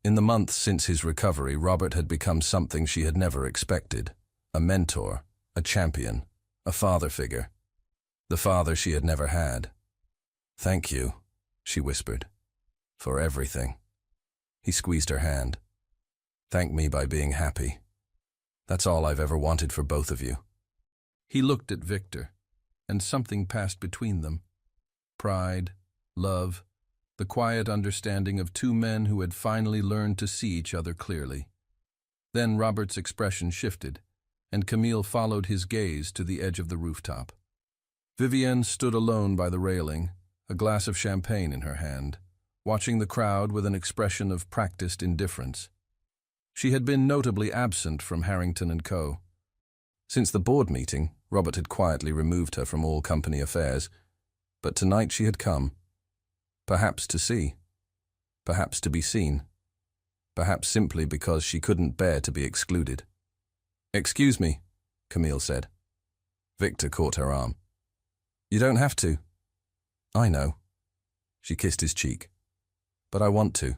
In the months since his recovery, Robert had become something she had never expected. A mentor, a champion, a father figure. The father she had never had. "Thank you," she whispered, "for everything." He squeezed her hand. "Thank me by being happy. That's all I've ever wanted for both of you." He looked at Victor, and something passed between them. Pride, love, the quiet understanding of two men who had finally learned to see each other clearly. Then Robert's expression shifted, and Camille followed his gaze to the edge of the rooftop. Vivienne stood alone by the railing, a glass of champagne in her hand, watching the crowd with an expression of practiced indifference. She had been notably absent from Harrington & Co. Since the board meeting, Robert had quietly removed her from all company affairs, but tonight she had come. Perhaps to see. Perhaps to be seen. Perhaps simply because she couldn't bear to be excluded. "Excuse me," Camille said. Victor caught her arm. "You don't have to." "I know." She kissed his cheek. "But I want to."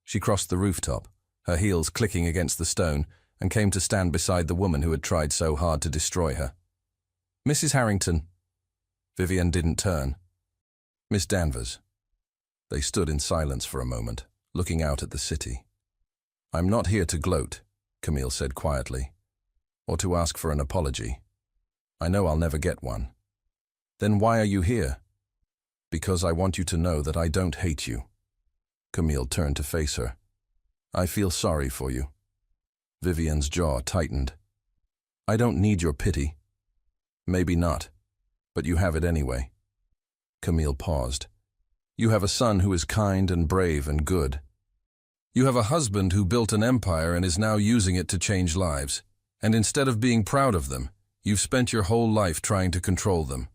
She crossed the rooftop, her heels clicking against the stone, and came to stand beside the woman who had tried so hard to destroy her. "Mrs. Harrington." Vivienne didn't turn. "Miss Danvers." They stood in silence for a moment, looking out at the city. "I'm not here to gloat," Camille said quietly, "or to ask for an apology. I know I'll never get one." "Then why are you here?" "Because I want you to know that I don't hate you." Camille turned to face her. "I feel sorry for you." Vivienne's jaw tightened. "I don't need your pity." "Maybe not, but you have it anyway." Camille paused. "You have a son who is kind and brave and good. You have a husband who built an empire and is now using it to change lives. And instead of being proud of them, you've spent your whole life trying to control them,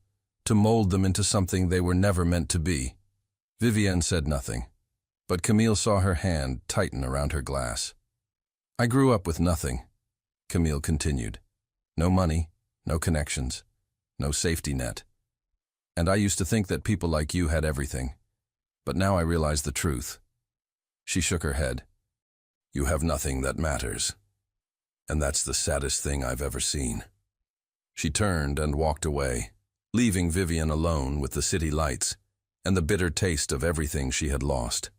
to mold them into something they were never meant to be." Vivienne said nothing, but Camille saw her hand tighten around her glass. "I grew up with nothing," Camille continued. "No money, no connections, no safety net. And I used to think that people like you had everything. But now I realize the truth." She shook her head. "You have nothing that matters. And that's the saddest thing I've ever seen." She turned and walked away, leaving Vivienne alone with the city lights and the bitter taste of everything she had lost.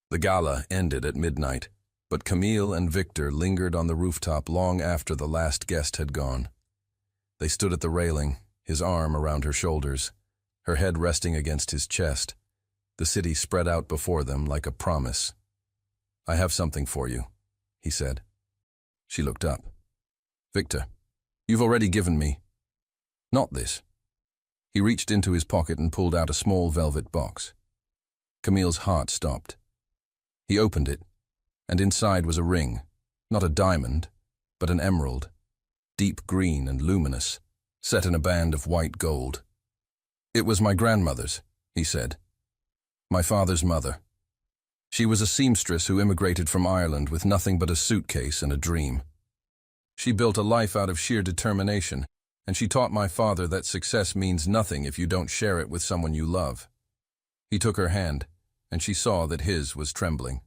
The gala ended at midnight, but Camille and Victor lingered on the rooftop long after the last guest had gone. They stood at the railing, his arm around her shoulders, her head resting against his chest. The city spread out before them like a promise. "I have something for you," he said. She looked up. "Victor, you've already given me." "Not this." He reached into his pocket and pulled out a small velvet box. Camille's heart stopped. He opened it, and inside was a ring, not a diamond, but an emerald, deep green and luminous, set in a band of white gold. "It was my grandmother's," he said. "My father's mother. She was a seamstress who immigrated from Ireland with nothing but a suitcase and a dream. She built a life out of sheer determination, and she taught my father that success means nothing if you don't share it with someone you love." He took her hand, and she saw that his was trembling.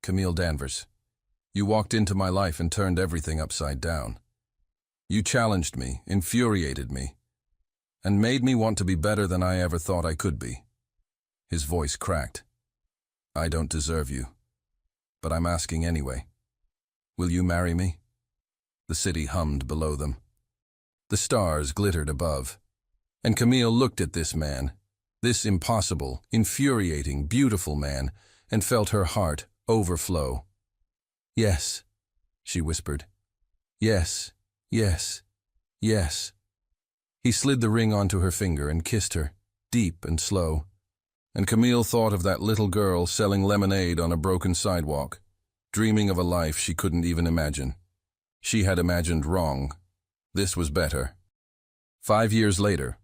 "Camille Danvers, you walked into my life and turned everything upside down. You challenged me, infuriated me, and made me want to be better than I ever thought I could be. His voice cracked. I don't deserve you, but I'm asking anyway. Will you marry me? The city hummed below them. The stars glittered above, and Camille looked at this man, this impossible, infuriating, beautiful man, and felt her heart overflow. Yes, she whispered. Yes, yes, yes. He slid the ring onto her finger and kissed her, deep and slow. And Camille thought of that little girl selling lemonade on a broken sidewalk, dreaming of a life she couldn't even imagine. She had imagined wrong. This was better. 5 years later,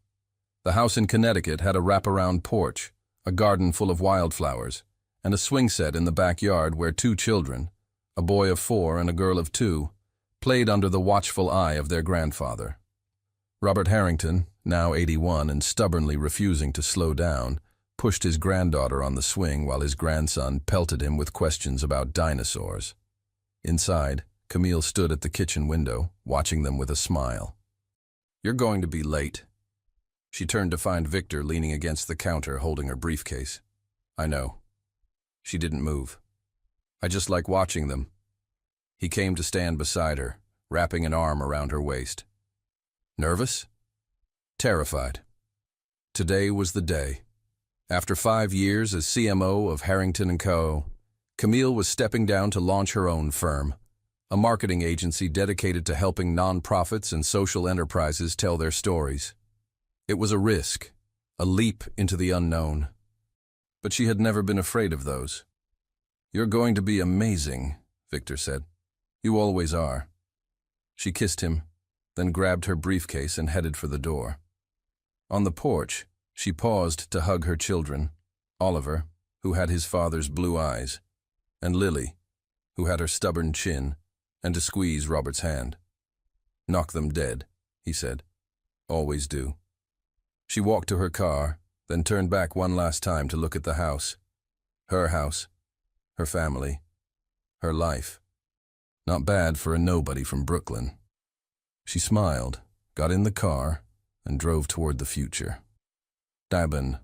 the house in Connecticut had a wraparound porch, a garden full of wildflowers, and a swing set in the backyard where 2 children, a boy of 4 and a girl of 2, played under the watchful eye of their grandfather. Robert Harrington, now 81 and stubbornly refusing to slow down, pushed his granddaughter on the swing while his grandson pelted him with questions about dinosaurs. Inside, Camille stood at the kitchen window, watching them with a smile. You're going to be late. She turned to find Victor leaning against the counter holding her briefcase. I know. She didn't move. I just like watching them. He came to stand beside her, wrapping an arm around her waist. Nervous? Terrified. Today was the day. After 5 years as CMO of Harrington & Co., Camille was stepping down to launch her own firm, a marketing agency dedicated to helping nonprofits and social enterprises tell their stories. It was a risk, a leap into the unknown. But she had never been afraid of those. You're going to be amazing, Victor said. You always are. She kissed him, then grabbed her briefcase and headed for the door. On the porch, she paused to hug her children, Oliver, who had his father's blue eyes, and Lily, who had her stubborn chin, and to squeeze Robert's hand. Knock them dead, he said. Always do. She walked to her car, then turned back one last time to look at the house. Her house, her family, her life. Not bad for a nobody from Brooklyn. She smiled, got in the car, and drove toward the future. Dabin